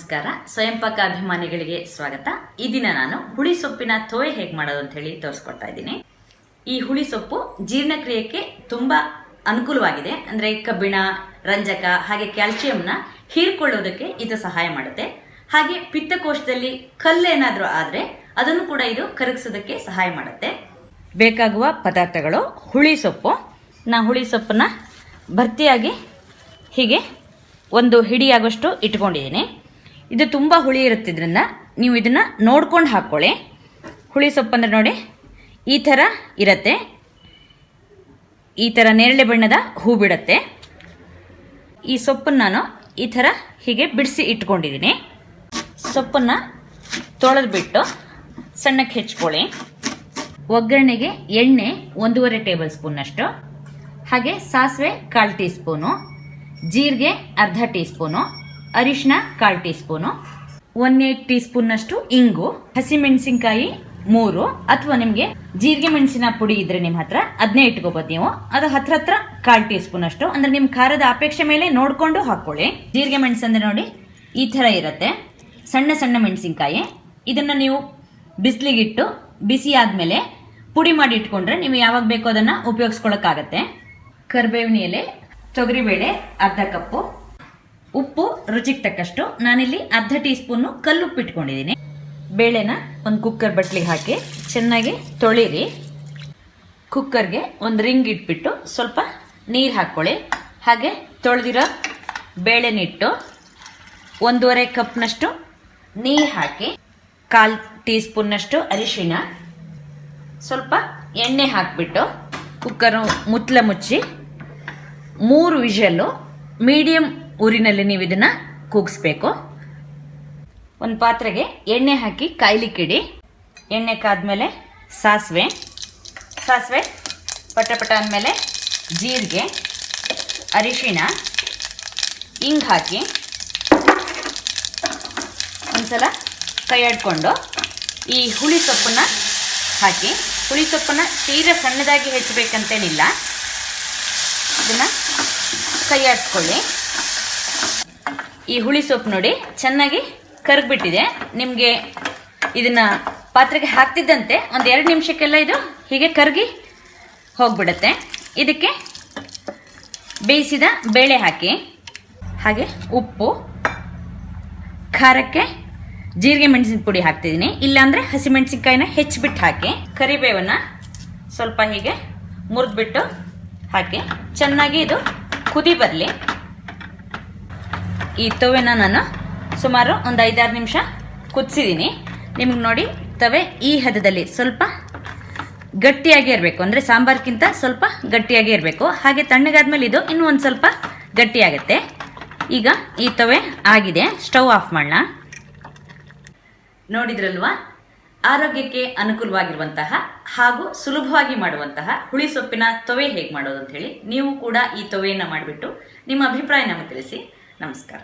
ನಮಸ್ಕಾರ. ಸ್ವಯಂ ಪಾಕ ಅಭಿಮಾನಿಗಳಿಗೆ ಸ್ವಾಗತ. ಈ ದಿನ ನಾನು ಹುಳಿ ಸೊಪ್ಪಿನ ತೋವೆ ಹೇಗೆ ಮಾಡೋದು ಅಂತ ಹೇಳಿ ತೋರಿಸ್ಕೊಡ್ತಾ ಇದ್ದೀನಿ. ಈ ಹುಳಿ ಸೊಪ್ಪು ಜೀರ್ಣಕ್ರಿಯೆಗೆ ತುಂಬಾ ಅನುಕೂಲವಾಗಿದೆ. ಅಂದ್ರೆ ಕಬ್ಬಿಣ, ರಂಜಕ ಹಾಗೆ ಕ್ಯಾಲ್ಸಿಯಂನ ಹೀರ್ಕೊಳ್ಳೋದಕ್ಕೆ ಇದು ಸಹಾಯ ಮಾಡುತ್ತೆ. ಹಾಗೆ ಪಿತ್ತಕೋಶದಲ್ಲಿ ಕಲ್ಲೇನಾದ್ರೂ ಆದ್ರೆ ಅದನ್ನು ಕೂಡ ಇದು ಕರಗಿಸೋದಕ್ಕೆ ಸಹಾಯ ಮಾಡುತ್ತೆ. ಬೇಕಾಗುವ ಪದಾರ್ಥಗಳು: ಹುಳಿ ಸೊಪ್ಪು. ನಾ ಹುಳಿ ಸೊಪ್ಪನ್ನ ಭರ್ತಿಯಾಗಿ ಹೀಗೆ ಒಂದು ಹಿಡಿಯಾಗೋಷ್ಟು ಇಟ್ಕೊಂಡಿದ್ದೀನಿ. ಇದು ತುಂಬ ಹುಳಿ ಇರುತ್ತಿದ್ರಿಂದ ನೀವು ಇದನ್ನು ನೋಡ್ಕೊಂಡು ಹಾಕ್ಕೊಳ್ಳಿ. ಹುಳಿ ಸೊಪ್ಪು ಅಂದರೆ ನೋಡಿ ಈ ಥರ ಇರುತ್ತೆ. ಈ ಥರ ನೇರಳೆ ಬಣ್ಣದ ಹೂ ಬಿಡುತ್ತೆ. ಈ ಸೊಪ್ಪನ್ನು ನಾನು ಈ ಥರ ಹೀಗೆ ಬಿಡಿಸಿ ಇಟ್ಕೊಂಡಿದ್ದೀನಿ. ಸೊಪ್ಪನ್ನು ತೊಳೆದ್ಬಿಟ್ಟು ಸಣ್ಣಕ್ಕೆ ಹೆಚ್ಚಿಕೊಳ್ಳಿ. ಒಗ್ಗರಣೆಗೆ ಎಣ್ಣೆ 1.5 ಟೇಬಲ್ ಸ್ಪೂನ್ನಷ್ಟು, ಹಾಗೆ ಸಾಸಿವೆ 1/4 ಟೀ ಸ್ಪೂನು, ಜೀರಿಗೆ 1/2 ಟೀ ಸ್ಪೂನು, ಅರಿಶಿನ 1/4 ಟೀ ಸ್ಪೂನು, 1/8 ಟೀ ಸ್ಪೂನ್ನಷ್ಟು ಇಂಗು, ಹಸಿಮೆಣಸಿನಕಾಯಿ 3, ಅಥವಾ ನಿಮಗೆ ಜೀರಿಗೆ ಮೆಣಸಿನ ಪುಡಿ ಇದ್ರೆ ನಿಮ್ಮ ಹತ್ರ ಅದನ್ನೇ ಇಟ್ಕೋಬಹುದು ನೀವು. ಅದು ಹತ್ರ 1/4 ಟೀ ಸ್ಪೂನ್ ಅಷ್ಟು, ಅಂದ್ರೆ ನಿಮ್ಮ ಖಾರದ ಅಪೇಕ್ಷೆ ಮೇಲೆ ನೋಡ್ಕೊಂಡು ಹಾಕೊಳ್ಳಿ. ಜೀರಿಗೆ ಮೆಣಸು ಅಂದ್ರೆ ನೋಡಿ ಈ ತರ ಇರುತ್ತೆ, ಸಣ್ಣ ಸಣ್ಣ ಮೆಣಸಿನಕಾಯಿ. ಇದನ್ನ ನೀವು ಬಿಸಿಲಿಗಿಟ್ಟು ಬಿಸಿ ಆದ್ಮೇಲೆ ಪುಡಿ ಮಾಡಿ ಇಟ್ಕೊಂಡ್ರೆ ನೀವು ಯಾವಾಗ ಬೇಕೋ ಅದನ್ನ ಉಪಯೋಗಿಸ್ಕೊಳಕ್ಕಾಗತ್ತೆ. ಕರಿಬೇವಿನ ಎಲೆ, ತೊಗರಿಬೇಳೆ 1/2 ಕಪ್ಪು, ಉಪ್ಪು ರುಚಿಗೆ ತಕ್ಕಷ್ಟು. ನಾನಿಲ್ಲಿ 1/2 ಟೀ ಸ್ಪೂನ್ ಕಲ್ಲುಪ್ಪು ಇಟ್ಕೊಂಡಿದ್ದೀನಿ. ಬೇಳೆನ ಒಂದು ಕುಕ್ಕರ್ ಬಟ್ಲಿಗೆ ಹಾಕಿ ಚೆನ್ನಾಗಿ ತೊಳಿರಿ. ಕುಕ್ಕರ್ಗೆ ಒಂದು ರಿಂಗ್ ಇಟ್ಬಿಟ್ಟು ಸ್ವಲ್ಪ ನೀರು ಹಾಕ್ಕೊಳ್ಳಿ. ಹಾಗೆ ತೊಳೆದಿರೋ ಬೇಳೆನಿಟ್ಟು 1.5 ಕಪ್ನಷ್ಟು ನೀರು ಹಾಕಿ, 1/4 ಟೀ ಸ್ಪೂನ್ನಷ್ಟು ಅರಿಶಿಣ, ಸ್ವಲ್ಪ ಎಣ್ಣೆ ಹಾಕಿಬಿಟ್ಟು ಕುಕ್ಕರು ಮುಚ್ಚಳ ಮುಚ್ಚಿ 3 ವಿಷಲ್ಲು ಮೀಡಿಯಂ ಉರಿನಲ್ಲಿ ನೀವು ಇದನ್ನ ಕೂಗಿಸ್ಬೇಕು. ಒಂದು ಪಾತ್ರೆಗೆ ಎಣ್ಣೆ ಹಾಕಿ ಕಾಯ್ಲಿಕ್ಕಿಡಿ. ಎಣ್ಣೆ ಕಾದ್ಮೇಲೆ ಸಾಸಿವೆ ಪಟ ಅಂದಮೇಲೆ ಜೀರಿಗೆ, ಅರಿಶಿಣ, ಹಿಂಗ್ ಹಾಕಿ ಒಂದ್ಸಲ ಕೈ ಆಡ್ಕೊಂಡು ಈ ಹುಳಿ ಸೊಪ್ಪನ್ನ ಹಾಕಿ. ಹುಳಿ ಸೊಪ್ಪನ್ನ ತೀರಾ ಸಣ್ಣದಾಗಿ ಹೆಚ್ಚಬೇಕಂತೇನಿಲ್ಲ, ಇದನ್ನ ಕೈ ಆಡಿಸ್ಕೊಳ್ಳಿ. ಈ ಹುಳಿ ಸೊಪ್ಪು ನೋಡಿ ಚೆನ್ನಾಗಿ ಕರಗ್ಬಿಟ್ಟಿದೆ. ನಿಮಗೆ ಇದನ್ನ ಪಾತ್ರೆಗೆ ಹಾಕ್ತಿದ್ದಂತೆ ಒಂದು 2 ನಿಮಿಷಕ್ಕೆಲ್ಲ ಇದು ಹೀಗೆ ಕರಗಿ ಹೋಗ್ಬಿಡುತ್ತೆ. ಇದಕ್ಕೆ ಬೇಯಿಸಿದ ಬೇಳೆ ಹಾಕಿ, ಹಾಗೆ ಉಪ್ಪು, ಖಾರಕ್ಕೆ ಜೀರಿಗೆ ಮೆಣಸಿನ ಪುಡಿ ಹಾಕ್ತಿದ್ದೀನಿ, ಇಲ್ಲಾಂದ್ರೆ ಹಸಿಮೆಣಸಿನ್ಕಾಯಿನ ಹೆಚ್ಚಿಬಿಟ್ಟು ಹಾಕಿ. ಕರಿಬೇವನ್ನ ಸ್ವಲ್ಪ ಹೀಗೆ ಮುರಿದ್ಬಿಟ್ಟು ಹಾಕಿ ಚೆನ್ನಾಗಿ ಇದು ಕುದಿ ಬರಲಿ. ಈ ತವೆನ ನಾನು ಸುಮಾರು ಒಂದು 5-6 ನಿಮಿಷ ಕುದಿಸಿದ್ದೀನಿ. ನಿಮ್ಗೆ ನೋಡಿ ತವೆ ಈ ಹದದಲ್ಲಿ ಸ್ವಲ್ಪ ಗಟ್ಟಿಯಾಗಿ ಇರಬೇಕು, ಅಂದರೆ ಸಾಂಬಾರ್ಗಿಂತ ಸ್ವಲ್ಪ ಗಟ್ಟಿಯಾಗಿ ಇರಬೇಕು. ಹಾಗೆ ತಣ್ಣಗಾದ್ಮೇಲೆ ಇದು ಇನ್ನೂ ಒಂದು ಸ್ವಲ್ಪ ಗಟ್ಟಿಯಾಗುತ್ತೆ. ಈಗ ಈ ತವೆ ಆಗಿದೆ, ಸ್ಟವ್ ಆಫ್ ಮಾಡೋಣ. ನೋಡಿದ್ರಲ್ವಾ, ಆರೋಗ್ಯಕ್ಕೆ ಅನುಕೂಲವಾಗಿರುವಂತಹ ಹಾಗೂ ಸುಲಭವಾಗಿ ಮಾಡುವಂತಹ ಹುಳಿ ಸೊಪ್ಪಿನ ತೊವೆ ಹೇಗೆ ಮಾಡೋದು ಅಂತ ಹೇಳಿ. ನೀವು ಕೂಡ ಈ ತೊವೆಯನ್ನು ಮಾಡಿಬಿಟ್ಟು ನಿಮ್ಮ ಅಭಿಪ್ರಾಯ ನಮಗೆ ತಿಳಿಸಿ. ನಮಸ್ಕಾರ.